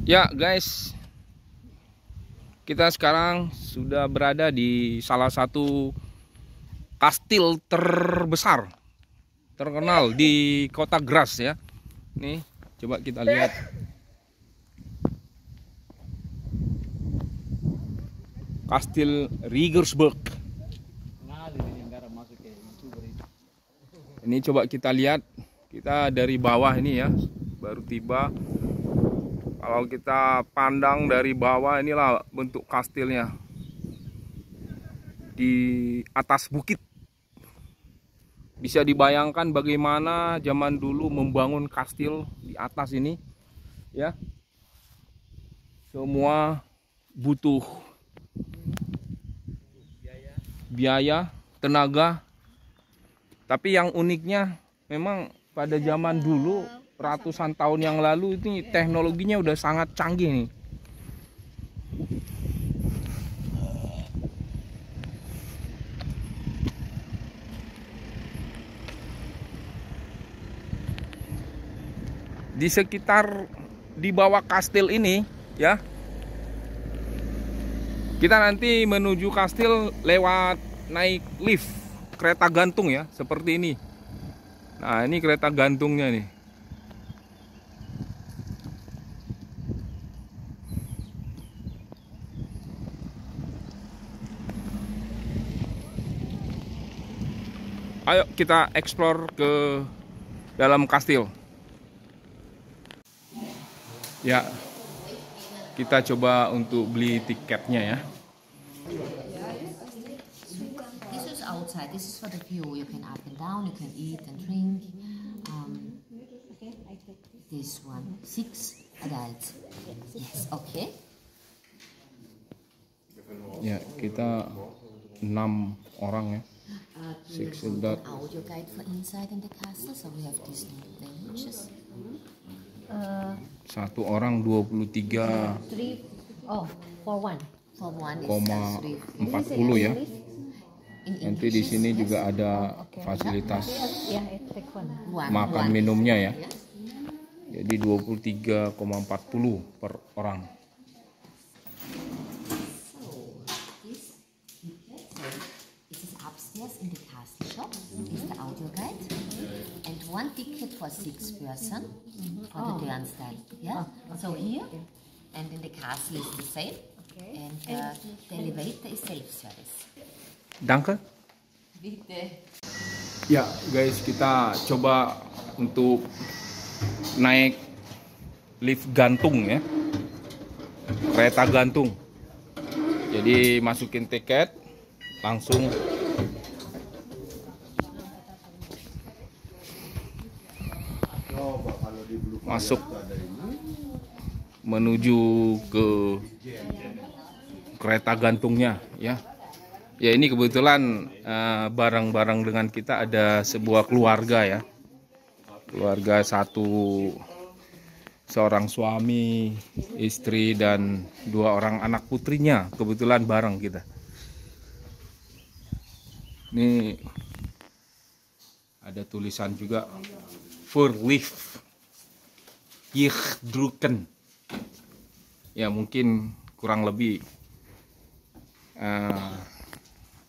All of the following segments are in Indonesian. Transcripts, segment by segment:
Ya guys, kita sekarang sudah berada di salah satu kastil terbesar, terkenal di kota Graz ya. Nih, coba kita lihat. Kastil Regensburg. Ini coba kita lihat. Kita dari bawah ini ya, baru tiba. Kalau kita pandang dari bawah, inilah bentuk kastilnya di atas bukit. Bisa dibayangkan bagaimana zaman dulu membangun kastil di atas ini ya. Semua butuh biaya, tenaga. Tapi yang uniknya memang pada zaman dulu, ratusan tahun yang lalu, ini teknologinya udah sangat canggih nih. Di sekitar di bawah kastil ini ya, kita nanti menuju kastil lewat naik lift kereta gantung ya, seperti ini. Nah, ini kereta gantungnya nih. Ayo kita explore ke dalam kastil. Ya, kita coba untuk beli tiketnya ya. This is outside. This is for the view. You can up and down. You can eat and drink. This one, 6 adults. Yes, okay. Ya, kita 6 orang ya. Six adults. Audio guide for inside in the castle. So we have these languages. Satu orang 23 for one is 40 ya. Nanti di sini juga ada fasilitas makan minumnya ya. Jadi 23,40 per orang. This is upstairs in the castle shop. Is the audio guide and one ticket for 6 person for the dance time. Yeah. So here and in the castle is the same. And the elevator is self-service. Danke. Bitte. Ya guys, kita coba untuk naik lift gantung ya, kereta gantung. Jadi masukin tiket, langsung masuk menuju ke kereta gantungnya ya. Ya, ini kebetulan bareng-bareng dengan kita ada sebuah keluarga ya. Keluarga seorang suami, istri, dan 2 orang anak putrinya kebetulan bareng kita. Ini ada tulisan juga Verlief Drucken. Ya, mungkin kurang lebih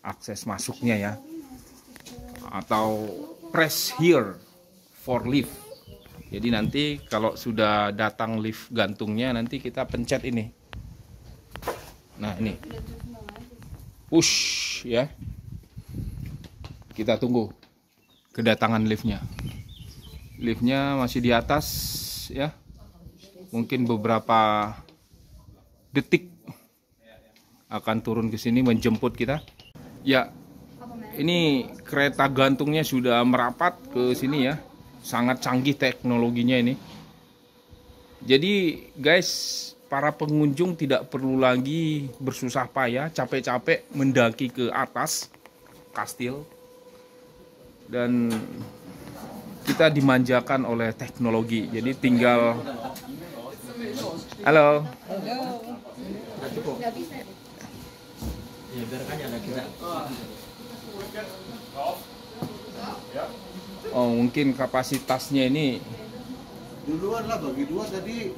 akses masuknya ya, atau press here for lift. Jadi nanti kalau sudah datang lift gantungnya, nanti kita pencet ini. Nah, ini push ya. Kita tunggu kedatangan liftnya. Liftnya masih di atas ya, mungkin beberapa detik akan turun ke sini menjemput kita. Ya, ini kereta gantungnya sudah merapat ke sini ya. Sangat canggih teknologinya ini. Jadi guys, para pengunjung tidak perlu lagi bersusah payah, capek-capek mendaki ke atas kastil. Dan kita dimanjakan oleh teknologi. Jadi tinggal halo. Oh, mungkin kapasitasnya ini duluan lah, bagi 2 tadi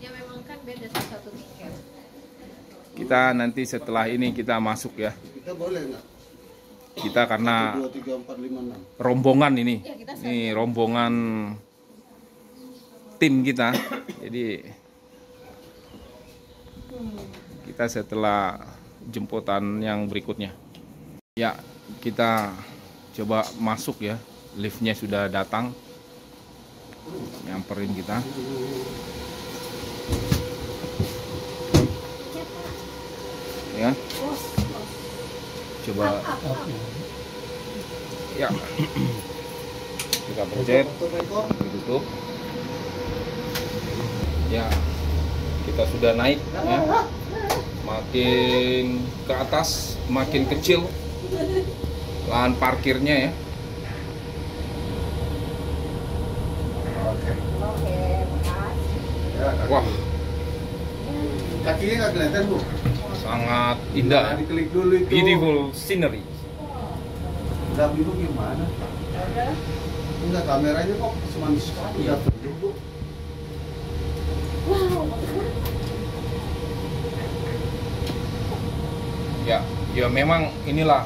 Ya memang kan beda satu tiket. Kita nanti setelah ini kita masuk ya. Kita boleh nggak? Kita karena 2, 3, 4, 5, 6. rombongan ini. Ya, kita Ini rombongan tim kita. Jadi kita setelah jemputan yang berikutnya. Ya, kita coba masuk ya. Liftnya sudah datang. Nyamperin kita. Ya. Coba ya. Kita pencet, ditutup. Ya. Kita sudah naik ya. Makin ke atas, makin kecil lahan parkirnya ya. Wah, Kakinya nggak kelihatan, Bu. sangat indah. Diklik dulu itu. Beautiful scenery. Udah biru gimana? Enggak, kameranya kok semanis sekali. Udah penuh, Bu. Ya memang inilah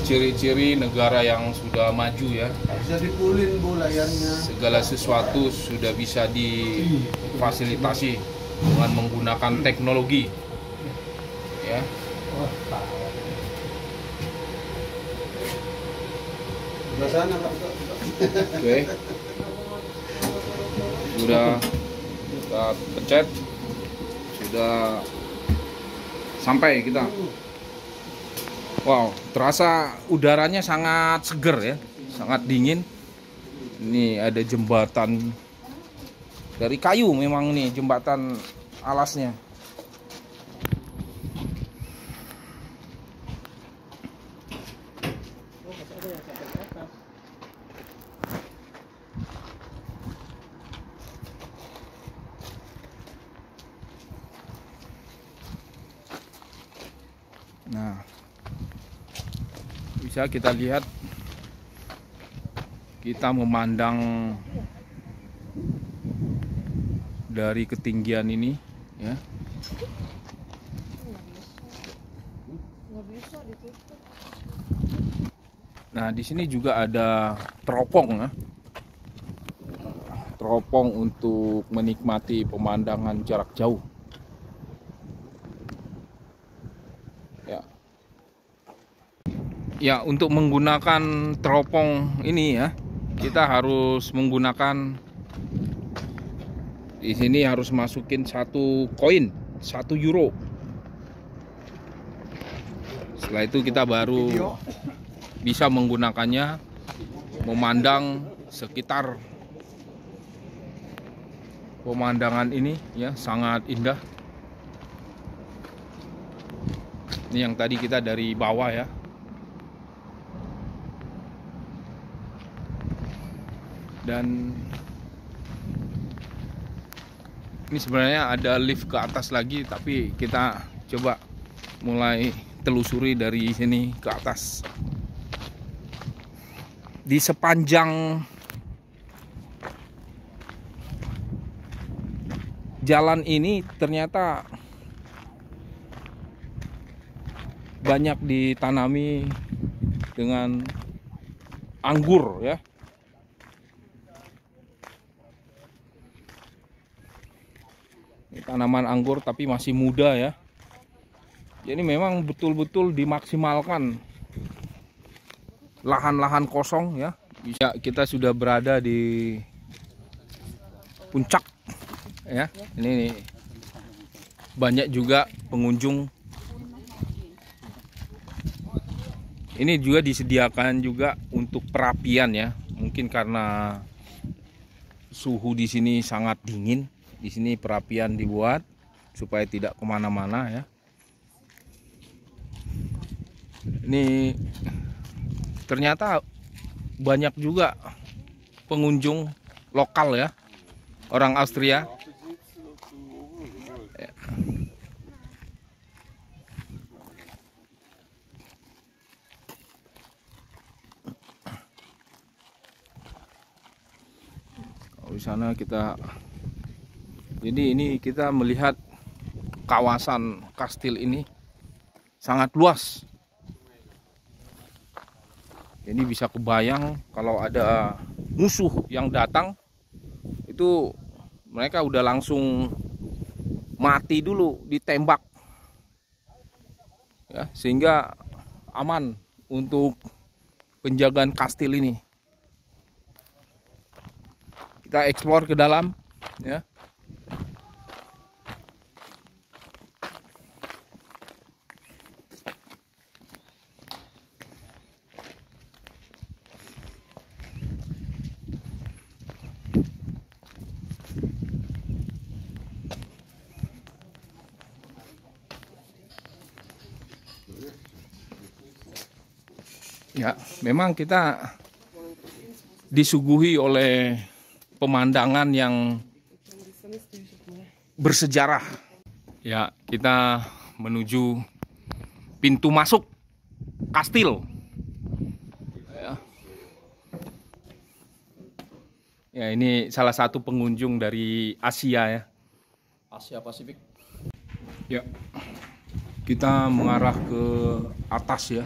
ciri-ciri negara yang sudah maju ya. Bisa dipulin, Bu, layarnya. Segala sesuatu sudah bisa difasilitasi dengan menggunakan teknologi. Ya. Sebelah sana, Pak. Oke. Sudah kita pencet. Sudah sampai kita. Wow, terasa udaranya sangat seger ya, sangat dingin. Ini ada jembatan dari kayu memang nih, jembatan alasnya. Nah, bisa kita lihat, kita memandang dari ketinggian ini ya. Nah, di sini juga ada teropong ya. Teropong untuk menikmati pemandangan jarak jauh. Ya, untuk menggunakan teropong ini ya, kita harus menggunakan, di sini harus masukin 1 koin, 1 euro. Setelah itu kita baru bisa menggunakannya, memandang sekitar pemandangan ini ya, sangat indah. Ini yang tadi kita dari bawah ya. Dan ini sebenarnya ada lift ke atas lagi, tapi kita coba mulai telusuri dari sini ke atas. Di sepanjang jalan ini ternyata banyak ditanami dengan anggur ya. Tanaman anggur tapi masih muda ya. Jadi memang betul-betul dimaksimalkan lahan-lahan kosong ya. Bisa, kita sudah berada di puncak ya. Ini banyak juga pengunjung. Ini juga disediakan juga untuk perapian ya. Mungkin karena suhu di sini sangat dingin. Di sini perapian dibuat supaya tidak kemana-mana ya. Ini ternyata banyak juga pengunjung lokal ya, orang Austria. Di sana kita Jadi ini kita melihat kawasan kastil ini sangat luas. Ini bisa kebayang kalau ada musuh yang datang, itu mereka udah langsung mati dulu, ditembak ya, sehingga aman untuk penjagaan kastil ini. Kita eksplor ke dalam ya. Ya, memang kita disuguhi oleh pemandangan yang bersejarah. Ya, kita menuju pintu masuk kastil. Ya, ini salah satu pengunjung dari Asia ya. Asia Pasifik. Ya, kita mengarah ke atas ya.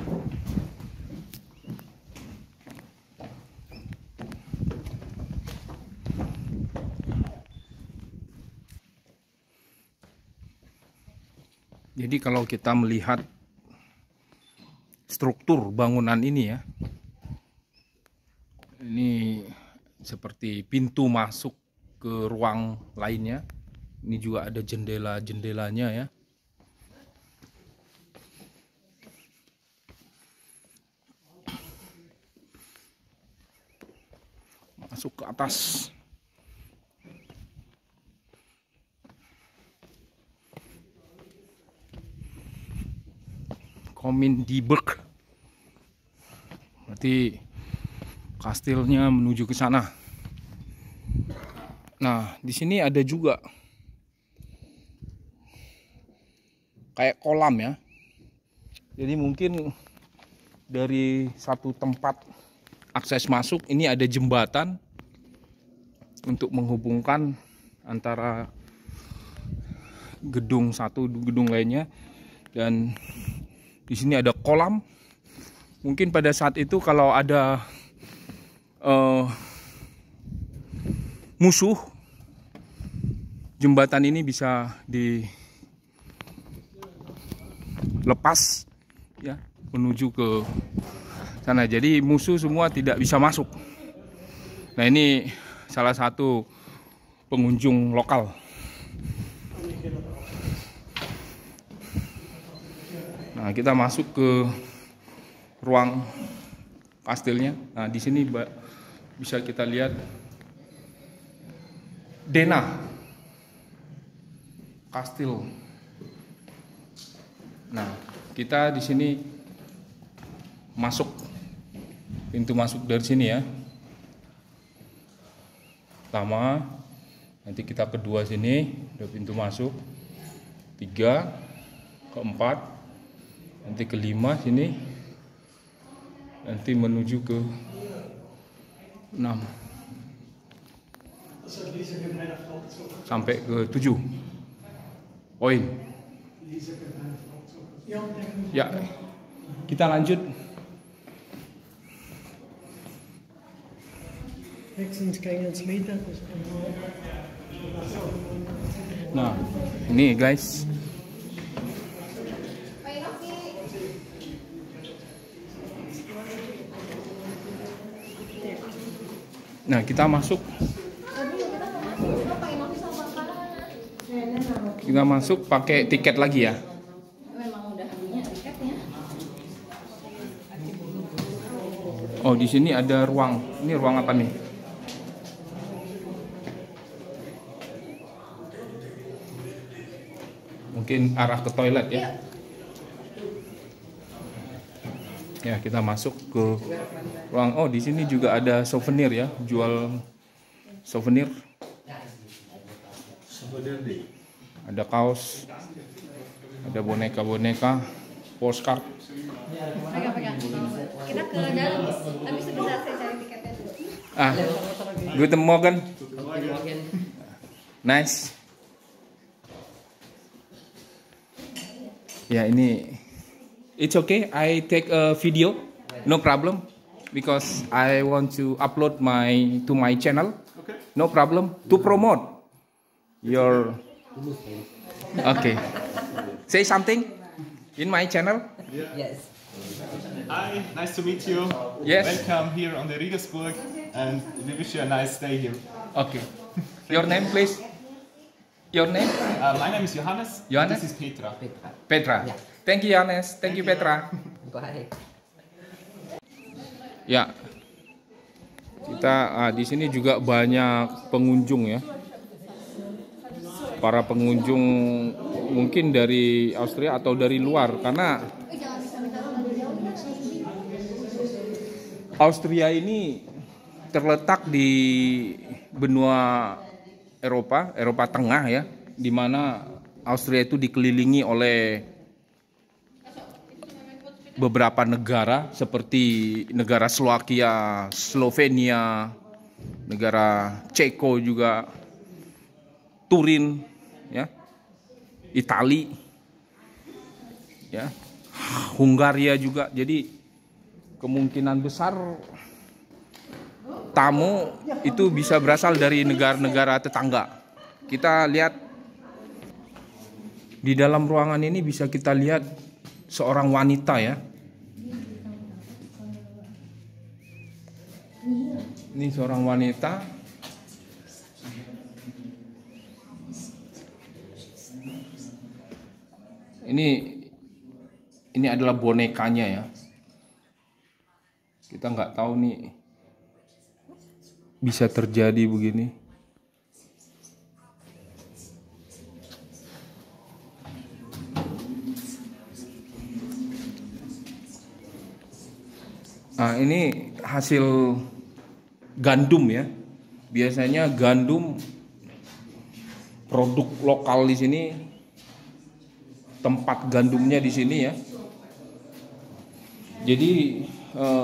Jadi kalau kita melihat struktur bangunan ini ya, ini seperti pintu masuk ke ruang lainnya. Ini juga ada jendela-jendelanya ya. Masuk ke atas. Komindieberg. Berarti kastilnya menuju ke sana. Nah, di sini ada juga kayak kolam ya. Jadi mungkin dari satu tempat akses masuk ini ada jembatan untuk menghubungkan antara gedung satu gedung lainnya, dan di sini ada kolam. Mungkin pada saat itu kalau ada musuh, jembatan ini bisa dilepas ya menuju ke sana. Jadi musuh semua tidak bisa masuk. Nah, ini salah satu pengunjung lokal. Nah, kita masuk ke ruang kastilnya. Nah, di sini bisa kita lihat denah kastil. Nah, kita di sini masuk, pintu masuk dari sini ya. Pertama, nanti kita kedua sini, ada pintu masuk. 3, keempat, nanti kelima sini, nanti menuju ke 6 sampai ke 7 poin. Ya, kita lanjut. Nah, ini guys. Nah, kita masuk. Kita masuk pakai tiket lagi ya. Memang udah punya tiketnya. Oh, di sini ada ruang. Ini ruang apa nih? Mungkin arah ke toilet ya. Ya, kita masuk ke ruang. Oh, di sini juga ada souvenir ya, jual souvenir. Ada kaos, ada boneka-boneka, postcard. Pegang-pegang. Kita ke dalam, tapi sebentar saya cari tiketnya dulu. Guten Morgen. Nice. Ya ini, it's okay. I take a video, no problem, because I want to upload to my channel. Okay. No problem to promote your. Okay, say something in my channel. Yes. Hi, nice to meet you. Yes. Welcome here on the Riegersburg, and we wish you a nice stay here. Okay, your name please. Your name? My name is Johannes. Johannes? This is Petra. Petra. Yeah. Thank you Johannes. Thank you Petra. Bye. Ya, kita di sini juga banyak pengunjung ya. Para pengunjung mungkin dari Austria atau dari luar, karena Austria ini terletak di benua Eropa Tengah ya, di mana Austria itu dikelilingi oleh beberapa negara seperti negara Slovakia, Slovenia, negara Ceko juga, Turin, ya, Itali, ya, Hungaria juga. Jadi kemungkinan besar tamu itu bisa berasal dari negara-negara tetangga. Kita lihat di dalam ruangan ini, bisa kita lihat seorang wanita ya. Ini seorang wanita. Ini adalah bonekanya ya. Kita nggak tahu nih bisa terjadi begini. Nah, ini hasil gandum ya. Biasanya gandum produk lokal di sini, tempat gandumnya di sini ya. Jadi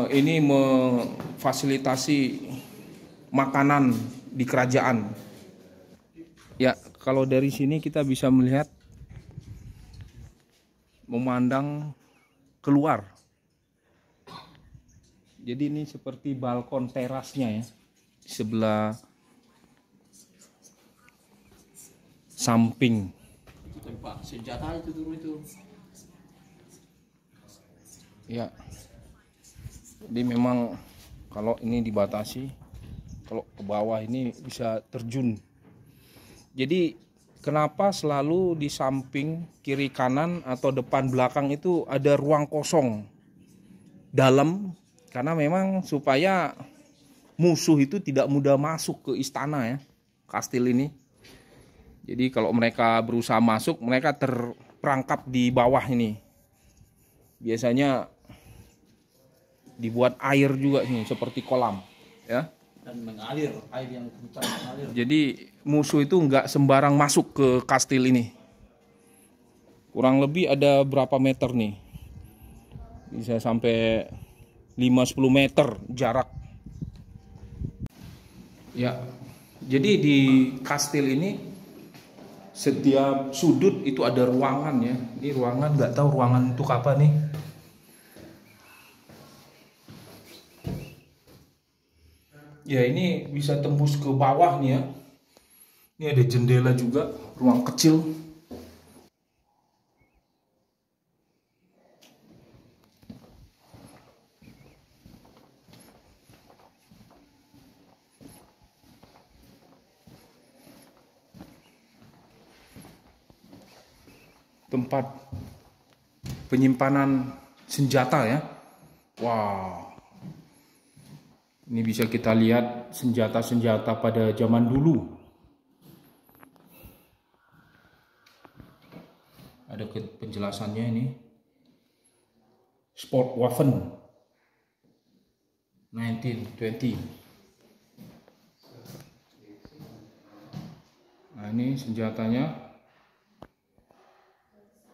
ini memfasilitasi makanan di kerajaan. Ya, kalau dari sini kita bisa melihat, memandang keluar. Jadi ini seperti balkon terasnya ya, di sebelah samping. Itu tembak senjata itu dulu itu. Ya, jadi memang kalau ini dibatasi, kalau ke bawah ini bisa terjun. Jadi kenapa selalu di samping, kiri kanan atau depan belakang itu ada ruang kosong dalam? Karena memang supaya musuh itu tidak mudah masuk ke istana ya, kastil ini. Jadi kalau mereka berusaha masuk, mereka terperangkap di bawah ini. Biasanya dibuat air juga nih, seperti kolam ya. Dan mengalir, air yang kencang mengalir. Jadi musuh itu nggak sembarang masuk ke kastil ini. Kurang lebih ada berapa meter nih? Bisa sampai 5-10 meter jarak. Ya, jadi di kastil ini setiap sudut itu ada ruangan ya. Ini ruangan, nggak tahu ruangan untuk apa nih. Ya, ini bisa tembus ke bawah nih ya. Ini ada jendela juga, ruang kecil. Tempat penyimpanan senjata ya. Wow. Ini bisa kita lihat senjata-senjata pada zaman dulu. Ada penjelasannya ini. Sportwaffen 1920. Nah, ini senjatanya.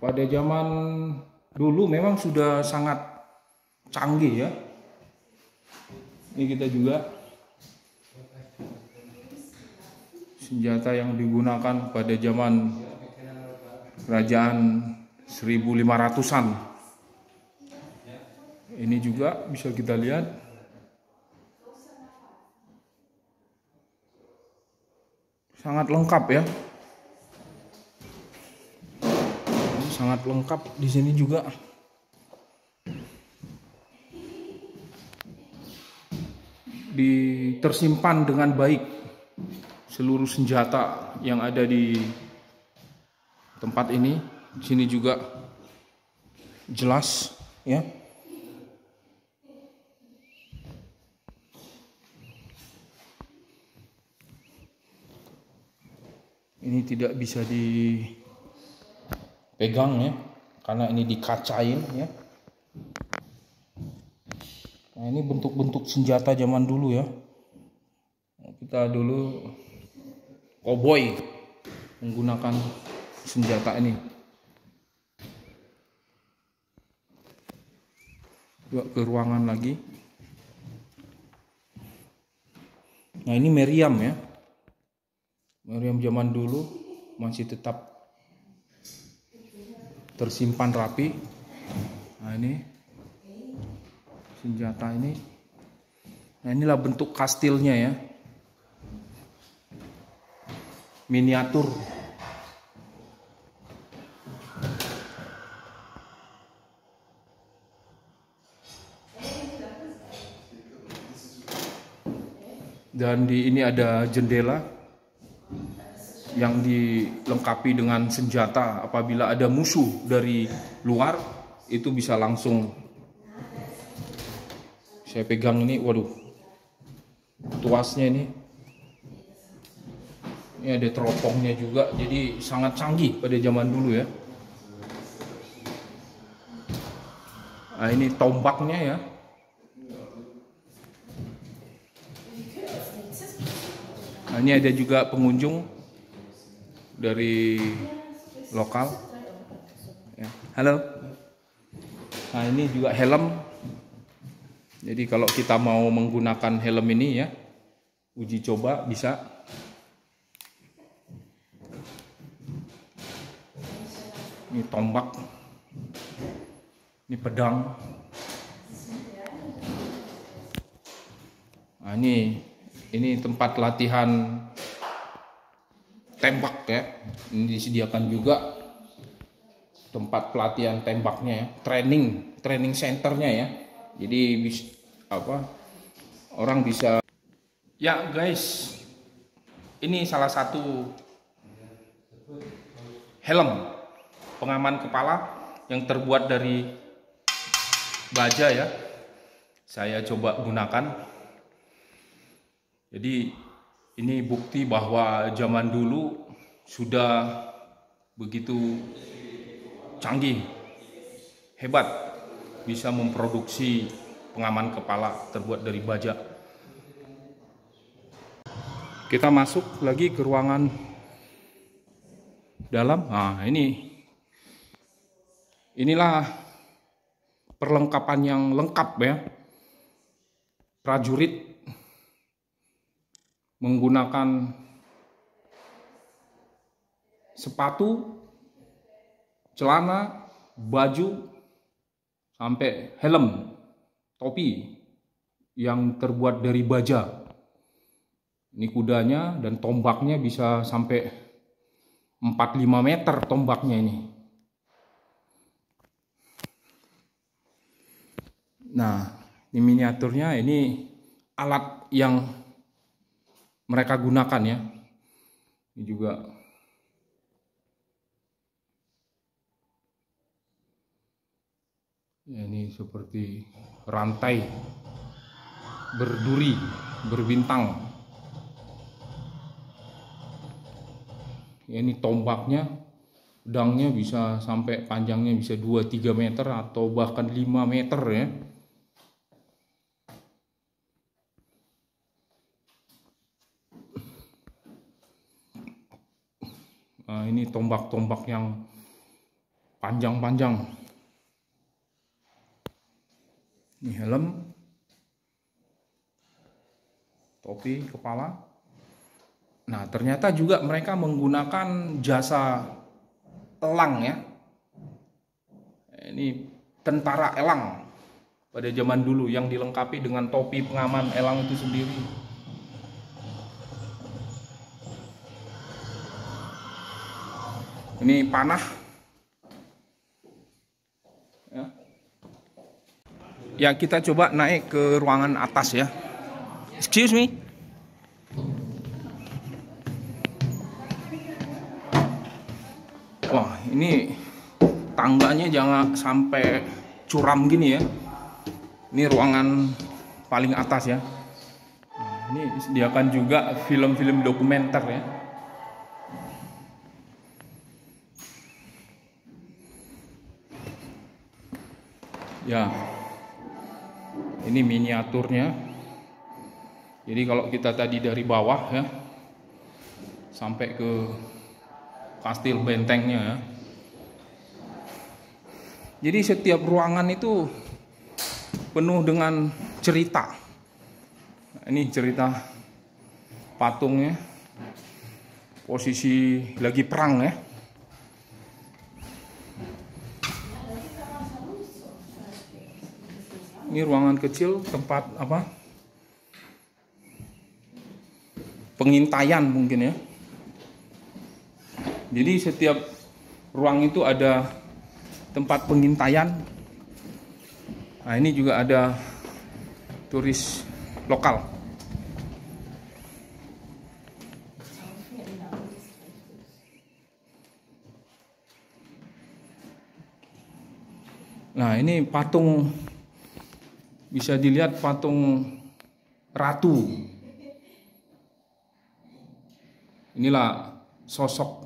Pada zaman dulu memang sudah sangat canggih ya. Ini kita juga senjata yang digunakan pada zaman kerajaan 1500-an. Ini juga bisa kita lihat. Sangat lengkap ya. Sangat lengkap di sini juga. Tersimpan dengan baik seluruh senjata yang ada di tempat ini. Di sini juga jelas ya. Ini tidak bisa dipegang ya, karena ini dikacain ya. Nah, ini bentuk-bentuk senjata zaman dulu ya. Kita dulu koboi menggunakan senjata ini. Juga ke ruangan lagi. Nah, ini meriam ya. Meriam zaman dulu masih tetap tersimpan rapi. Nah, ini senjata ini. Nah, inilah bentuk kastilnya ya. Miniatur. Dan di ini ada jendela yang dilengkapi dengan senjata. Apabila ada musuh dari luar, itu bisa langsung. Saya pegang ini, waduh, tuasnya ini. Ini ada teropongnya juga, jadi sangat canggih pada zaman dulu ya. Nah, ini tombaknya ya. Nah, ini ada juga pengunjung dari lokal. Ya. Halo. Nah, ini juga helm. Jadi kalau kita mau menggunakan helm ini ya, uji coba bisa. Ini tombak. Ini pedang. Nah, ini tempat latihan tembak ya. Ini disediakan juga tempat pelatihan tembaknya ya, training centernya ya. Jadi orang bisa ya guys. Ini salah satu helm pengaman kepala yang terbuat dari baja ya. Saya coba gunakan. Jadi ini bukti bahwa zaman dulu sudah begitu canggih, hebat, bisa memproduksi pengaman kepala terbuat dari baja. Kita masuk lagi ke ruangan dalam. Nah, inilah perlengkapan yang lengkap ya. Prajurit menggunakan sepatu, celana, baju, sampai helm, topi yang terbuat dari baja. Ini kudanya dan tombaknya bisa sampai 4-5 meter tombaknya ini. Nah, ini miniaturnya, ini alat yang mereka gunakan ya. Ini juga ya, ini seperti rantai berduri, berbintang. Ya, ini tombaknya, pedangnya bisa sampai panjangnya bisa 2-3 meter atau bahkan 5 meter ya. Nah, ini tombak-tombak yang panjang-panjang. Ini helm, topi kepala. Nah, ternyata juga mereka menggunakan jasa elang ya. Ini tentara elang pada zaman dulu yang dilengkapi dengan topi pengaman elang itu sendiri. Ini panah. Ya, kita coba naik ke ruangan atas ya. Excuse me. Wah, ini tangganya jangan sampai curam gini ya. Ini ruangan paling atas ya. Ini disediakan juga film-film dokumenter ya. Ya, ini miniaturnya. Jadi kalau kita tadi dari bawah ya sampai ke kastil bentengnya ya. Jadi setiap ruangan itu penuh dengan cerita. Nah, ini cerita patungnya, posisi lagi perang ya. Ini ruangan kecil tempat apa? Pengintaian mungkin ya. Jadi setiap ruang itu ada tempat pengintaian. Nah, ini juga ada turis lokal. Nah, ini patung, bisa dilihat patung ratu. Inilah sosok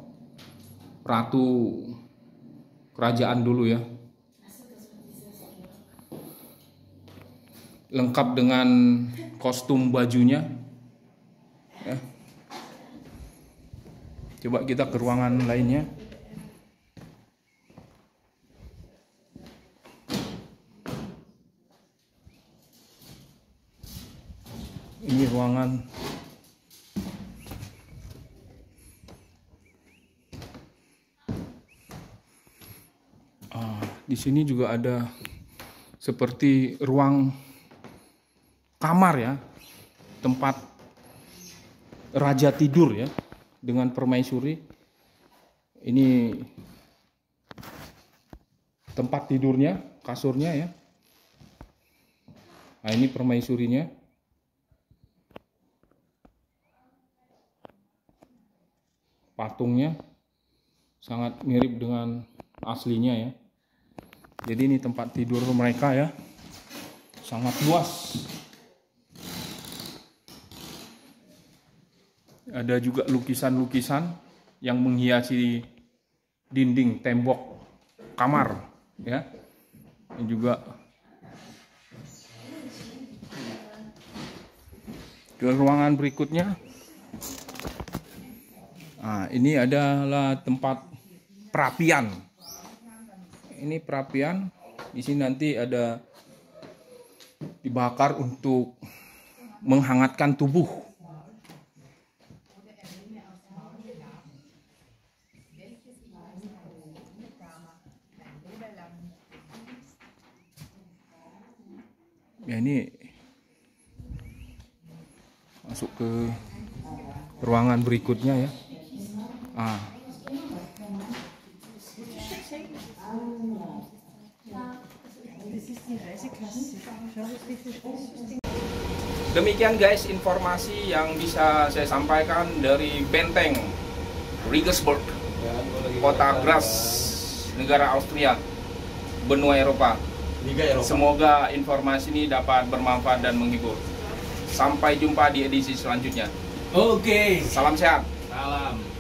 ratu kerajaan dulu ya. Lengkap dengan kostum bajunya. Ya. Coba kita ke ruangan lainnya. Ini ruangan di sini juga ada seperti ruang kamar ya, tempat raja tidur ya, dengan permaisuri. Ini tempat tidurnya, kasurnya ya. Nah, ini permaisurinya. Patungnya sangat mirip dengan aslinya ya. Jadi ini tempat tidur mereka ya, sangat luas. Ada juga lukisan-lukisan yang menghiasi dinding tembok kamar ya. Ini juga ke ruangan berikutnya. Nah, ini adalah tempat perapian. Ini perapian. Di sini nanti ada dibakar untuk menghangatkan tubuh. Ya, ini masuk ke ruangan berikutnya ya. Demikian guys informasi yang bisa saya sampaikan dari benteng Regensburg, kota Graz, negara Austria, benua Eropa. Semoga informasi ini dapat bermanfaat dan menghibur. Sampai jumpa di edisi selanjutnya. Oke. Salam sehat. Salam.